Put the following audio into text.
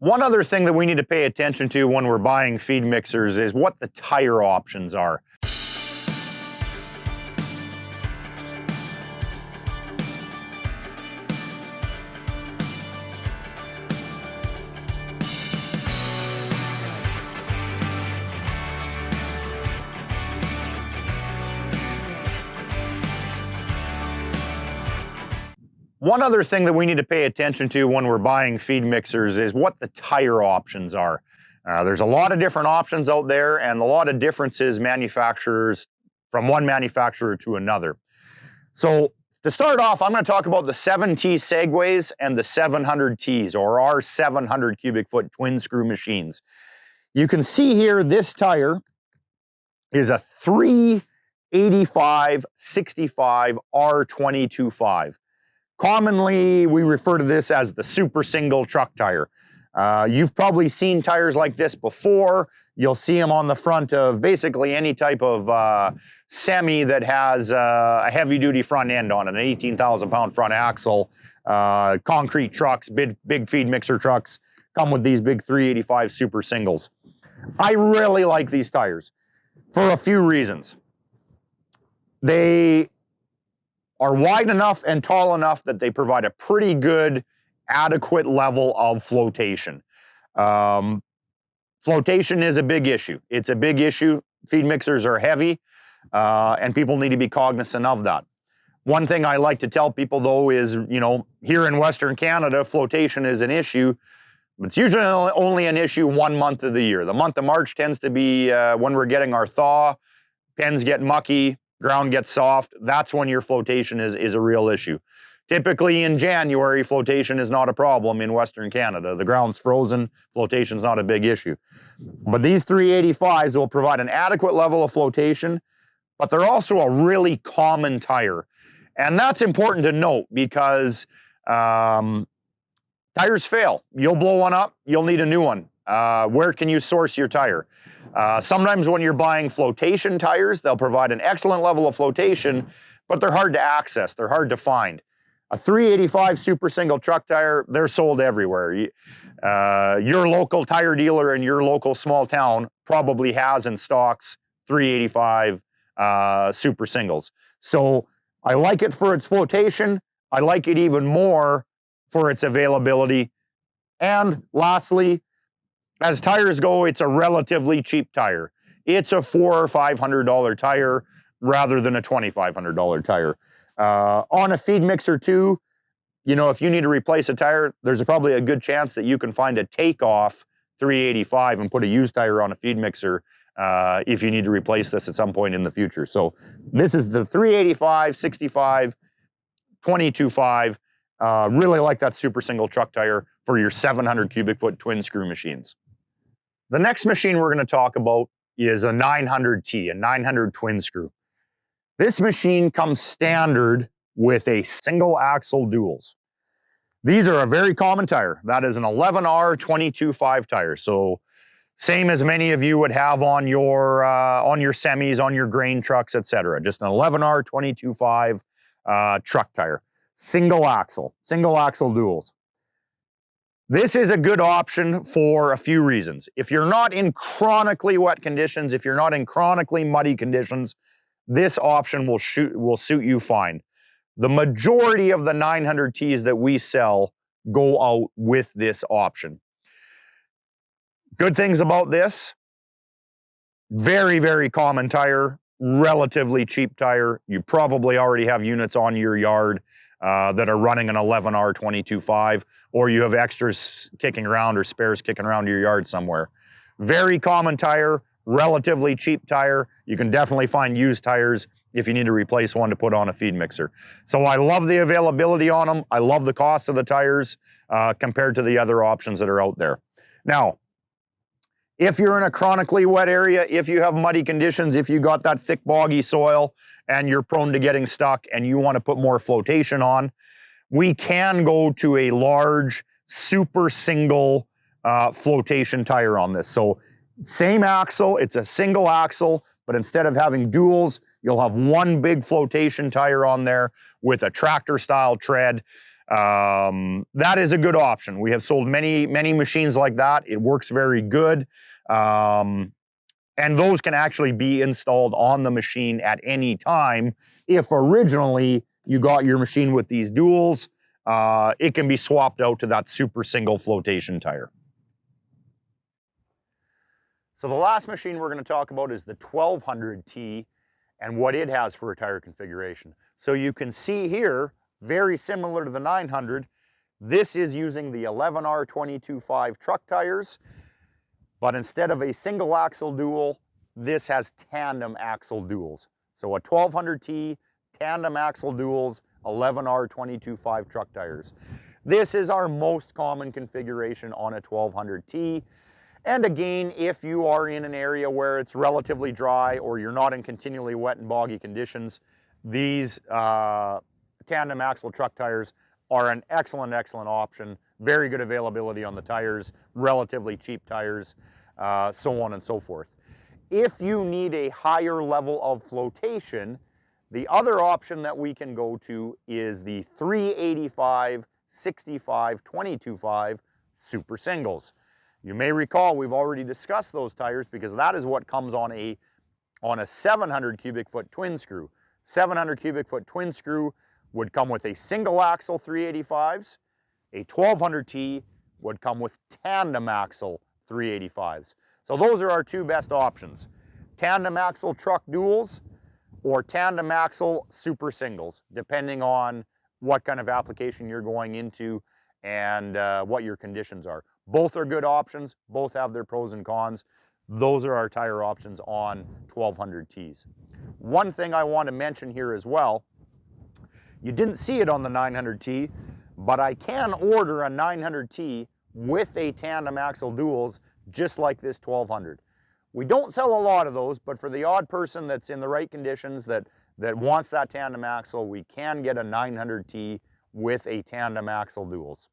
One other thing that we need to pay attention to when we're buying feed mixers is what the tire options are. One other thing that we need to pay attention to when we're buying feed mixers is what the tire options are. There's a lot of different options out there and a lot of differences manufacturers from one manufacturer to another. So to start off, I'm going to talk about the 7T Segways and the 700Ts, or our 700 cubic foot twin screw machines. You can see here this tire is a 385/65 R22.5. Commonly, we refer to this as the super single truck tire. You've probably seen tires like this before. You'll see them on the front of basically any type of semi that has a heavy-duty front end on it, an 18,000-pound front axle. Concrete trucks, big feed mixer trucks come with these big 385 super singles. I really like these tires for a few reasons. They are wide enough and tall enough that they provide a pretty good, adequate level of flotation. Flotation is a big issue. It's a big issue. Feed mixers are heavy, and people need to be cognizant of that. One thing I like to tell people, though, is, you know, here in Western Canada, flotation is an issue. It's usually only an issue 1 month of the year. The month of March tends to be when we're getting our thaw, pens get mucky, ground gets soft. That's when your flotation is a real issue. Typically in January, flotation is not a problem in Western Canada. The ground's frozen, flotation's not a big issue. But these 385s will provide an adequate level of flotation, but they're also a really common tire. And that's important to note because tires fail. You'll blow one up, you'll need a new one. Where can you source your tire? Sometimes when you're buying flotation tires, they'll provide an excellent level of flotation, but they're hard to access, they're hard to find. A 385 super single truck tire, they're sold everywhere. Your local tire dealer in your local small town probably has and stocks 385 super singles. So I like it for its flotation. I like it even more for its availability. And lastly, as tires go, it's a relatively cheap tire. It's a $400 or $500 tire rather than a $2,500 tire. On a feed mixer too, you know, if you need to replace a tire, there's probably a good chance that you can find a takeoff 385 and put a used tire on a feed mixer if you need to replace this at some point in the future. So this is the 385/65 22.5. Really like that super single truck tire for your 700 cubic foot twin screw machines. The next machine we're going to talk about is a 900T, a 900 twin screw. This machine comes standard with a single axle duals. These are a very common tire. That is an 11R 22.5 tire. So same as many of you would have on your semis, on your grain trucks, etc. Just an 11R 22.5 truck tire. Single axle duals. This is a good option for a few reasons. If you're not in chronically wet conditions, if you're not in chronically muddy conditions, this option will suit you fine. The majority of the 900Ts that we sell go out with this option. Good things about this: very, very common tire, relatively cheap tire. You probably already have units on your yard that are running an 11R 22.5, or you have extras kicking around or spares kicking around your yard somewhere. Very common tire, relatively cheap tire. You can definitely find used tires if you need to replace one to put on a feed mixer. So I love the availability on them. I love the cost of the tires compared to the other options that are out there. Now, if you're in a chronically wet area, if you have muddy conditions, if you got that thick, boggy soil and you're prone to getting stuck and you want to put more flotation on, we can go to a large, super single flotation tire on this. So same axle, it's a single axle, but instead of having duals, you'll have one big flotation tire on there with a tractor-style tread. That is a good option. We have sold many machines like that. It works very good. And those can actually be installed on the machine at any time. If originally you got your machine with these duals, it can be swapped out to that super single flotation tire. So the last machine we're going to talk about is the 1200T and what it has for a tire configuration. So you can see here, very similar to the 900, this is using the 11R22.5 truck tires. But instead of a single axle dual, this has tandem axle duals. So a 1200T, tandem axle duals, 11R22.5 truck tires. This is our most common configuration on a 1200T. And again, if you are in an area where it's relatively dry or you're not in continually wet and boggy conditions, these tandem axle truck tires are an excellent option. Very good availability on the tires, relatively cheap tires, so on and so forth. If you need a higher level of flotation, the other option that we can go to is the 385, 65, 22.5 super singles. You may recall we've already discussed those tires because that is what comes on a 700 cubic foot twin screw. 700 cubic foot twin screw would come with a single axle 385s. A 1200T would come with tandem axle 385s. So those are our two best options. Tandem axle truck duals or tandem axle super singles, depending on what kind of application you're going into and what your conditions are. Both are good options. Both have their pros and cons. Those are our tire options on 1200Ts. One thing I want to mention here as well, you didn't see it on the 900T, but I can order a 900T with a tandem axle duals just like this 1200. We don't sell a lot of those, but for the odd person that's in the right conditions that wants that tandem axle, we can get a 900T with a tandem axle duals.